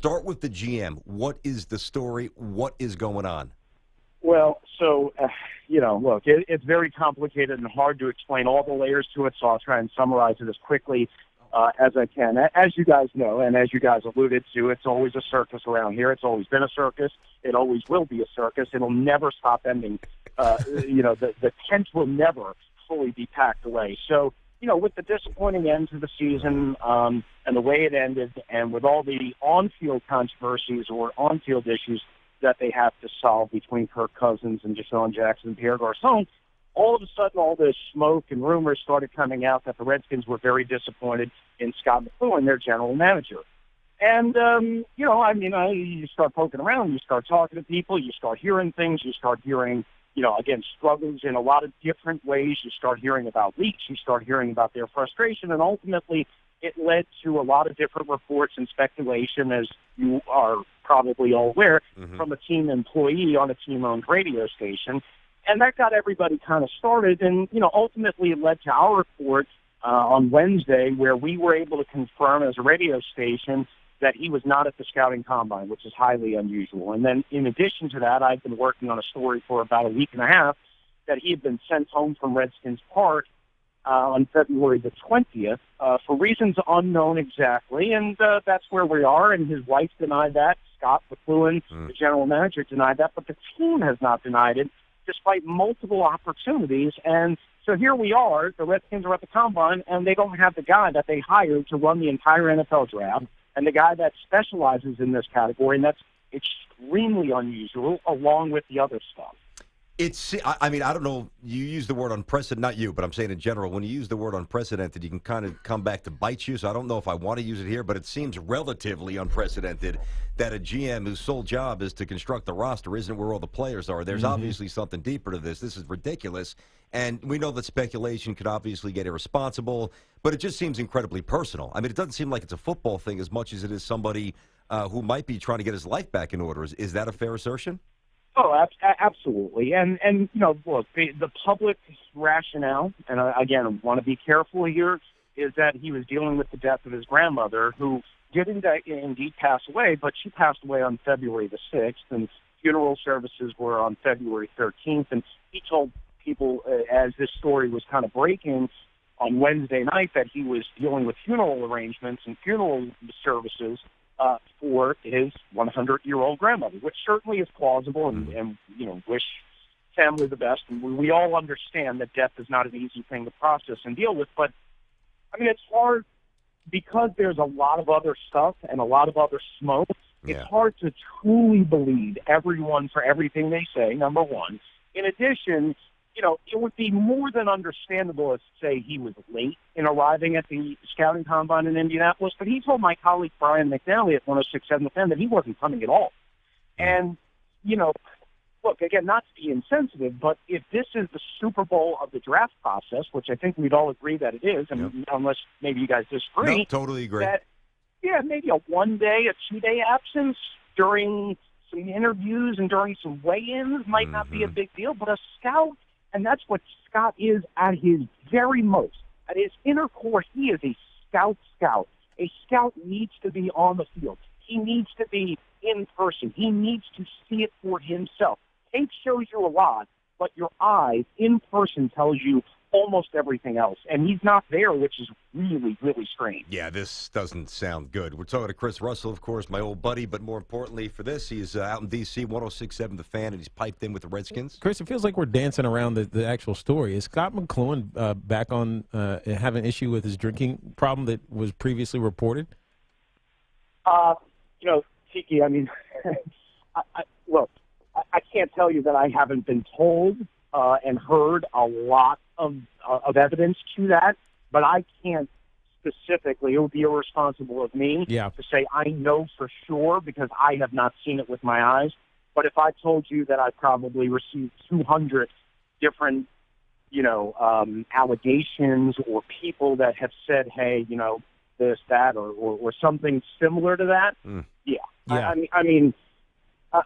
start with the GM. What is the story? What is going on? Well, so, look, it's very complicated and hard to explain all the layers to it, so I'll try and summarize it as quickly as I can. As you guys know, and as you guys alluded to, it's always a circus around here. It's always been a circus. It always will be a circus. It'll never stop ending. The tent will never fully be packed away. So, with the disappointing end to the season and the way it ended, and with all the on-field controversies or on-field issues that they have to solve between Kirk Cousins and Deshaun Jackson and Pierre Garçon, all of a sudden all this smoke and rumors started coming out that the Redskins were very disappointed in Scott McCloughan, their general manager. And, you start poking around, you start talking to people, you start hearing things, you start hearing, again, struggles in a lot of different ways. You start hearing about leaks, you start hearing about their frustration, and ultimately it led to a lot of different reports and speculation, as you are probably all aware, from a team employee on a team-owned radio station. And that got everybody kind of started, and, ultimately it led to our report on Wednesday, where we were able to confirm as a radio station that he was not at the scouting combine, which is highly unusual. And then in addition to that, I've been working on a story for about a week and a half that he had been sent home from Redskins Park on February the 20th for reasons unknown exactly, and that's where we are, and his wife denied that. Scott McCloughan, the general manager, denied that, but the team has not denied it, despite multiple opportunities. And so here we are, the Redskins are at the combine, and they don't have the guy that they hired to run the entire NFL draft, and the guy that specializes in this category, and that's extremely unusual, along with the other stuff. I don't know, you use the word unprecedented, not you, but I'm saying in general, when you use the word unprecedented, you can kind of come back to bite you, so I don't know if I want to use it here, but it seems relatively unprecedented that a GM whose sole job is to construct the roster isn't where all the players are. There's obviously something deeper to this. This is ridiculous, and we know that speculation could obviously get irresponsible, but it just seems incredibly personal. I mean, it doesn't seem like it's a football thing as much as it is somebody who might be trying to get his life back in order. Is that a fair assertion? Oh, absolutely. And look, the public rationale, and again, I want to be careful here, is that he was dealing with the death of his grandmother, who did indeed pass away, but she passed away on February the 6th, and funeral services were on February 13th. And he told people, as this story was kind of breaking on Wednesday night, that he was dealing with funeral arrangements and funeral services for his 100-year-old grandmother, which certainly is plausible, and wish family the best. And we all understand that death is not an easy thing to process and deal with. But, I mean, it's hard because there's a lot of other stuff and a lot of other smoke. Yeah. It's hard to truly believe everyone for everything they say, number one. In addition, it would be more than understandable if, say, he was late in arriving at the scouting combine in Indianapolis, but he told my colleague Brian McNally at 106.7 The Fan that he wasn't coming at all. And, look, again, not to be insensitive, but if this is the Super Bowl of the draft process, which I think we'd all agree that it is, and unless maybe you guys disagree. No, totally agree. That, maybe a 1-day, a 2-day absence during some interviews and during some weigh-ins might not be a big deal, but a scout, and that's what Scott is at his very most. At his inner core, he is a scout. A scout needs to be on the field. He needs to be in person. He needs to see it for himself. Tape shows you a lot, but your eyes in person tells you almost everything else. And he's not there, which is really, really strange. Yeah, this doesn't sound good. We're talking to Chris Russell, of course, my old buddy, but more importantly for this, he's out in D.C., 106.7 The Fan, and he's piped in with the Redskins. Chris, it feels like we're dancing around the actual story. Is Scott McCloughan back on having an issue with his drinking problem that was previously reported? Tiki, I mean, look, I can't tell you that I haven't been told and heard a lot of evidence to that, but I can't specifically. It would be irresponsible of me to say I know for sure because I have not seen it with my eyes. But if I told you that I probably received 200 different, allegations or people that have said, hey, this, that, or something similar to that, I mean,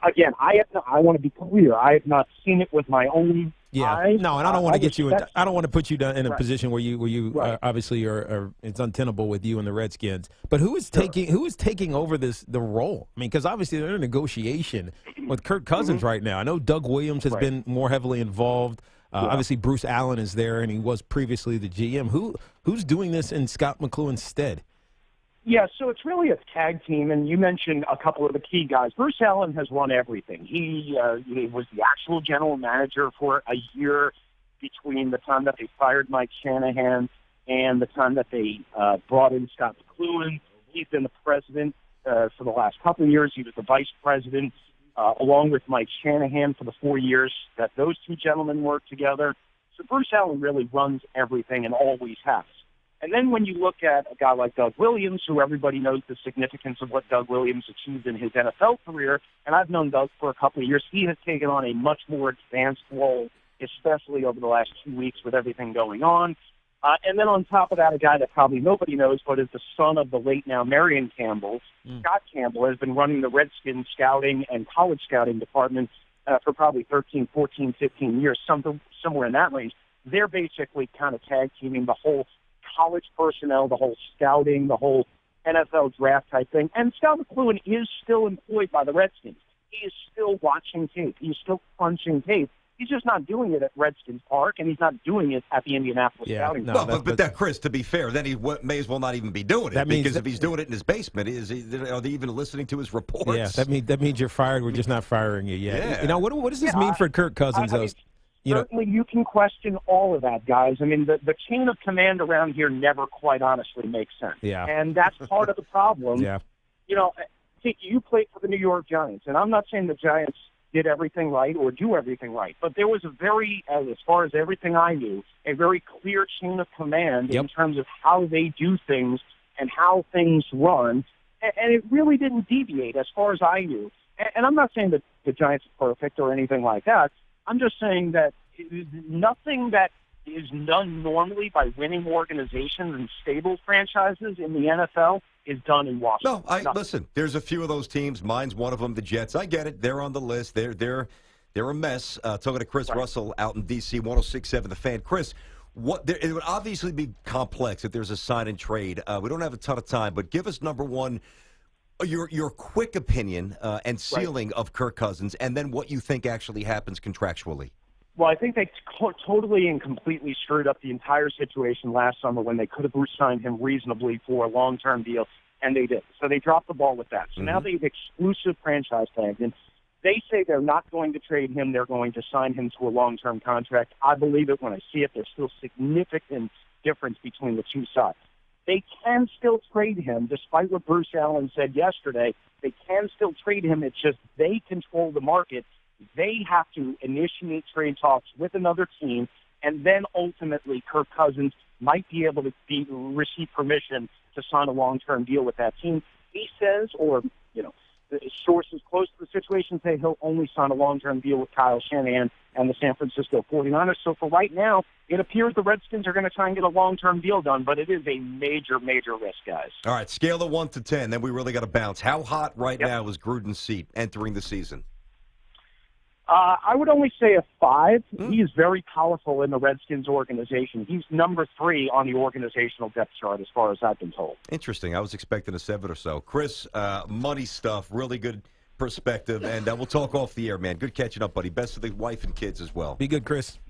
again, I want to be clear. I have not seen it with my own Yeah, no, and I don't want to get you. respect I don't want to put you down in a Right. position where you Right. obviously are. It's untenable with you and the Redskins. But who is Sure. taking over the role? I mean, because obviously they're in negotiation with Kirk Cousins right now. I know Doug Williams has Right. been more heavily involved. Yeah. Obviously, Bruce Allen is there, and he was previously the GM. Who's doing this in Scott McCloughan's stead? Yeah, so it's really a tag team, and you mentioned a couple of the key guys. Bruce Allen has run everything. He was the actual general manager for a year between the time that they fired Mike Shanahan and the time that they brought in Scott McCloughan. He's been the president for the last couple of years. He was the vice president, along with Mike Shanahan for the 4 years that those two gentlemen worked together. So Bruce Allen really runs everything and always has. And then when you look at a guy like Doug Williams, who everybody knows the significance of what Doug Williams achieved in his NFL career, and I've known Doug for a couple of years, he has taken on a much more advanced role, especially over the last 2 weeks with everything going on. And then on top of that, a guy that probably nobody knows, but is the son of the late now Marion Campbell, Scott Campbell, has been running the Redskins scouting and college scouting department for probably 13, 14, 15 years, somewhere in that range. They're basically kind of tag teaming the whole college personnel, the whole scouting, the whole NFL draft type thing. And Scott McCloughan is still employed by the Redskins. He is still watching tape. He's still crunching tape. He's just not doing it at Redskins Park, and he's not doing it at the Indianapolis Scouting. No, Well, but that, Chris, to be fair, then he may as well not even be doing it, because if he's doing it in his basement, are they even listening to his reports? Yeah, that means you're fired. We're just not firing you yet. Yeah. You know, what does this mean for Kirk Cousins? Certainly, you can question all of that, guys. I mean, the chain of command around here never quite honestly makes sense. Yeah. And that's part of the problem. Yeah. You know, you played for the New York Giants, and I'm not saying the Giants did everything right or do everything right, but there was a very, as far as everything I knew, a very clear chain of command in terms of how they do things and how things run, and it really didn't deviate as far as I knew. And I'm not saying that the Giants are perfect or anything like that. I'm just saying that nothing that is done normally by winning organizations and stable franchises in the NFL is done in Washington. No, listen, there's a few of those teams. Mine's one of them, the Jets. I get it. They're on the list. They're a mess. Talking to Chris Russell out in D.C., 106.7 The Fan. Chris, it would obviously be complex if there's a sign and trade. We don't have a ton of time, but give us, number one, your quick opinion and ceiling of Kirk Cousins, and then what you think actually happens contractually. Well, I think they totally and completely screwed up the entire situation last summer when they could have signed him reasonably for a long-term deal, and they did. So they dropped the ball with that. So now they've exclusive franchise tagged him. They say they're not going to trade him. They're going to sign him to a long-term contract. I believe it when I see it. There's still significant difference between the two sides. They can still trade him, despite what Bruce Allen said yesterday. They can still trade him. It's just they control the market. They have to initiate trade talks with another team, and then ultimately Kirk Cousins might be able to receive permission to sign a long-term deal with that team. He says, or the sources close to the situation say he'll only sign a long-term deal with Kyle Shanahan and the San Francisco 49ers. So for right now, it appears the Redskins are going to try and get a long-term deal done, but it is a major, major risk, guys. All right, scale of 1 to 10, then we really got to bounce. How hot right now is Gruden's seat entering the season? I would only say a 5. He is very powerful in the Redskins organization. He's number 3 on the organizational depth chart, as far as I've been told. Interesting. I was expecting a 7 or so. Chris, money stuff, really good perspective, and we'll talk off the air, man. Good catching up, buddy. Best of the wife and kids as well. Be good, Chris.